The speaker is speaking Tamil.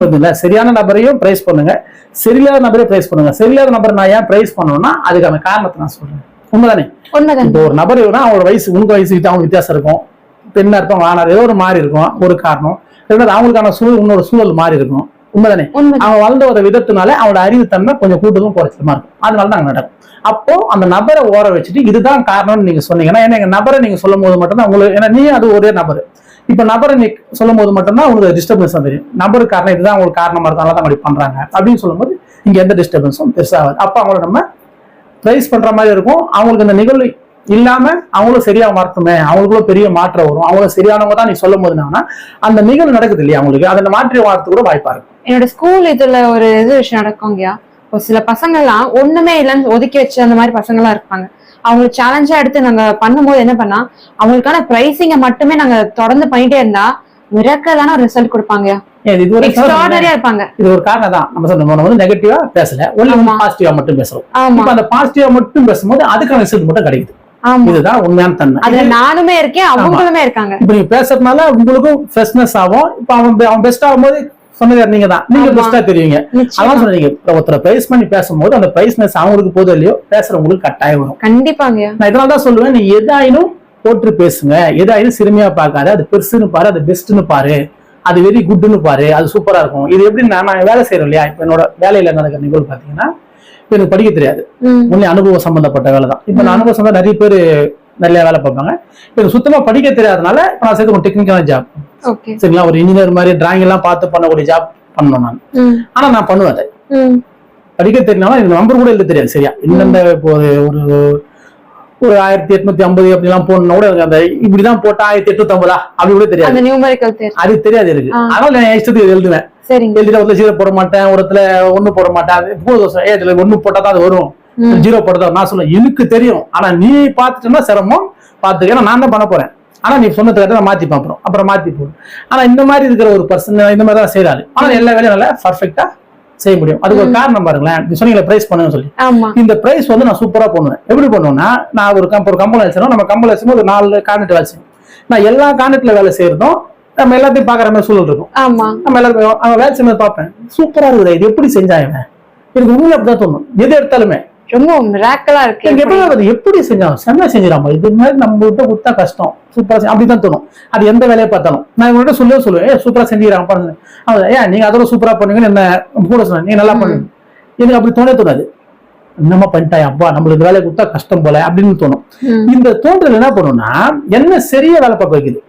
புரியுதுங்களா? சரியான நபரையும் பிரைஸ் பண்ணுங்க, சரியில்லாத நபரையும் பிரைஸ் பண்ணுங்க. சரியில்லாத நபர் நான் ஏன் பிரைஸ் பண்ணணும்னா அதுக்கான காரணத்தை நான் சொல்றேன். உண்மைதானே? இப்போ ஒரு நபர் அவங்களோட வயசு உங்க வயசு கிட்ட அவங்க வித்தியாசம் இருக்கும், பெண்ணா இருப்பாங்க ஆனா ஏதோ ஒரு மாறி இருக்கும், ஒரு காரணம். அவங்களுக்கான உன்னோட சூழல் மாறி இருக்கும். உண்மைதானே? அவன் வளர்ந்து வர விதத்தினால அவனோட அறிவுத்தன்மை கொஞ்சம் கூட்டதும் குறைச்சதுமா இருக்கும். அதனாலதான் அங்க நடக்கும். அப்போ அந்த நபரை ஓர வச்சுட்டு இதுதான் காரணம்னு நீங்க சொன்னீங்கன்னா, ஏன்னா நபரை நீங்க சொல்லும் போது மட்டும்தான் உங்களுக்கு, ஏன்னா நீ அது ஒரே நபர். இப்ப நபரை நீ சொல்லும் போது மட்டும்தான் உங்களுக்கு டிஸ்டர்பன்ஸ் தான் தெரியும். நபருக்கு காரணம் இதுதான் உங்களுக்கு காரணமா இருக்கும், தான் அப்படி பண்றாங்க அப்படின்னு சொல்லும்போது இங்க எந்த டிஸ்டர்பன்ஸும் பெருசாகாது. அப்ப அவங்கள நம்ம பிரைஸ் பண்ற மாதிரி இருக்கும். அவங்களுக்கு அந்த நிகழ்வு இல்லாம அவங்களும் சரியா மாற்றுமே, அவங்களுக்குள்ள பெரிய மாற்றம் வரும். அவங்க சரியானவங்க தான் நீ சொல்லும் போது அந்த நிகழ்வு நடக்குது இல்லையா, அவங்களுக்கு அதை மாற்றி வார்த்தை கூட வாய்ப்பா இருக்கும். என்னோட ஸ்கூல் இதுல ஒரு விஷயம் நடக்கும்யா. ஒரு சில பசங்க எல்லாம் ஒண்ணுமே இல்லைன்னு ஒதுக்கி வச்சு அந்த மாதிரி பசங்க எல்லாம் இருப்பாங்க. அவங்களுக்கு சேலஞ்சா எடுத்து நாங்க பண்ணும்போது என்ன பண்ணா, அவங்களுக்கான பிரைசிங்க மட்டுமே நாங்க தொடர்ந்து பண்ணிட்டே இருந்தா மிரக்கலான ரிசல்ட் கொடுப்பாங்க. இருப்பாங்க. இது ஒரு காரணம் தான். நம்ம சொன்ன நெகட்டிவா பேசல, பாசிட்டிவா மட்டும் பேசுறோம். அந்த பாசிட்டிவா மட்டும் பேசும்போது அதுக்கான ரிசல்ட் மட்டும் கிடைக்குது. இதுதான் உண்மையான தன்மை. அதுல நானுமே இருக்கேன், அவங்களுமே இருக்காங்க. இப்ப நீங்க பேசுறதுனால உங்களுக்கும் ஃப்ரெஷ்னஸ் ஆகும். இப்ப அவன் பெஸ்ட் ஆகும்போது சொன்னது நீங்க தான், நீங்க பெஸ்டா தெரியுங்க. அதான் சொன்னீங்க, ஒருத்தரை பிரைஸ் பண்ணி பேசும்போது அந்த பிரைஸ்னஸ் அவங்களுக்கு போதும் இல்லையோ பேசுறவங்களுக்கு கட்டாயம் வரும். கண்டிப்பாங்க. நான் இதனாலதான் சொல்லுவேன், நீ எதாயினும் போட்டு பேசுங்க, எதாயினும் சிறுமையா பார்க்காது. அது பெருசுன்னு பாரு, அது பெஸ்ட்னு பாரு, அது வெரி குட்னு பாரு, அது சூப்பரா இருக்கும். இது எப்படி நான் வேலை செய்யறோம் இல்லையா, இப்ப என்னோட வேலையில நடக்கிற நிகழ்வு பாத்தீங்கன்னா, எனக்கு படிக்க தெரியாது, முன்னே அனுபவம் சம்பந்தப்பட்ட வேலை தான். இப்ப நான் அனுபவம் சம்பந்த நிறைய பேர் நிறைய வேலை பார்ப்பாங்க. எனக்கு சுத்தமா படிக்க தெரியாதனால நான் சேர்த்து ஒரு டெக்னிக்கலான ஜாப், சரிங்களா, ஒரு இன்ஜினியர் மாதிரி டிராயிங் எல்லாம் பார்த்து பண்ணக்கூடிய ஜாப் பண்ணணும் நான். ஆனா நான் பண்ணுவேன். படிக்க தெரியாம எனக்கு நம்பர் கூட எழுத தெரியாது சரியா. இந்தந்த இப்போ ஒரு 1850 அப்படிலாம் போடணும் கூட அந்த இப்படிதான் போட்டா 1850 அப்படி கூட தெரியாது, அது தெரியாது எனக்கு. அதனால நான் இஷ்டத்துக்கு எழுதுவேன். எழுதிட்டு ஒரு ஜீரோ போட மாட்டேன், ஒருத்துல ஒண்ணு போட மாட்டேன். ஒண்ணு போட்டா தான் அது வரும், ஜீரோ போட்டதா நான் சொல்லுவேன். எனக்கு தெரியும், ஆனா நீ பாத்துட்டா சிரமம் பாத்துக்க, ஏன்னா நான் தான் பண்ண போறேன். ஆனா நீ சொன்னதுக்கு நான் மாத்தி பாப்போம், அப்புறம் மாத்தி போடும். ஆனா இந்த மாதிரி இருக்கிற ஒரு பர்சன் இந்த மாதிரி தான் செய்யறாரு. ஆனா எல்லா வேலையும் நல்லா பர்ஃபெக்டா செய்ய முடியும். அதுக்கு ஒரு காரணம் பாருங்களேன். நீ சொன்னீங்க பிரைஸ் பண்ணுன்னு சொல்லி, இந்த பிரைஸ் நான் சூப்பரா பண்ணுவேன். எப்படி பண்ணுவேன்னா, நான் ஒரு கம்பெனி வச்சிருக்கோம், நம்ம கம்பெனி வச்சும் ஒரு 4 கான்ட்ராக்ட் வேலை செய்யும். நான் எல்லா கான்ட்ராக்ட்ல வேலை செய்யறதும் நம்ம எல்லாத்தையும் பாக்குற மாதிரி சூழல் இருக்கும். நம்ம எல்லாத்தையும் அவன் வேலை செய்ய பார்ப்பேன், சூப்பரா இருக்குது, இது எப்படி செஞ்சாங்க, எனக்கு உண்மையில அப்படிதான் தோணும். எது எடுத்தாலுமே எப்படி செஞ்சாங்க, செம்மையா செஞ்சிடாம, இது மாதிரி நம்ம கிட்ட கொடுத்தா கஷ்டம், சூப்பரா அப்படிதான் தோணும். அது எந்த வேலையை பார்த்தாலும் நான் இவங்கள்ட்ட சொல்லுவேன், சூப்பரா செஞ்சுக்கிறாங்க பாருங்க. ஏன் நீங்க அதோட சூப்பரா பண்ணுங்கன்னு என்ன கூட சொன்னேன், நீங்க நல்லா பண்ணுங்க. எனக்கு அப்படி தோணாது. என்னமா பண்ணிட்டாயா அப்பா, நம்மளுக்கு வேலையை கொடுத்தா கஷ்டம் போல அப்படின்னு தோணும். இந்த தோன்றல் என்ன பண்ணும்னா என்ன சரியா வேலை பார்க்க வைக்குது.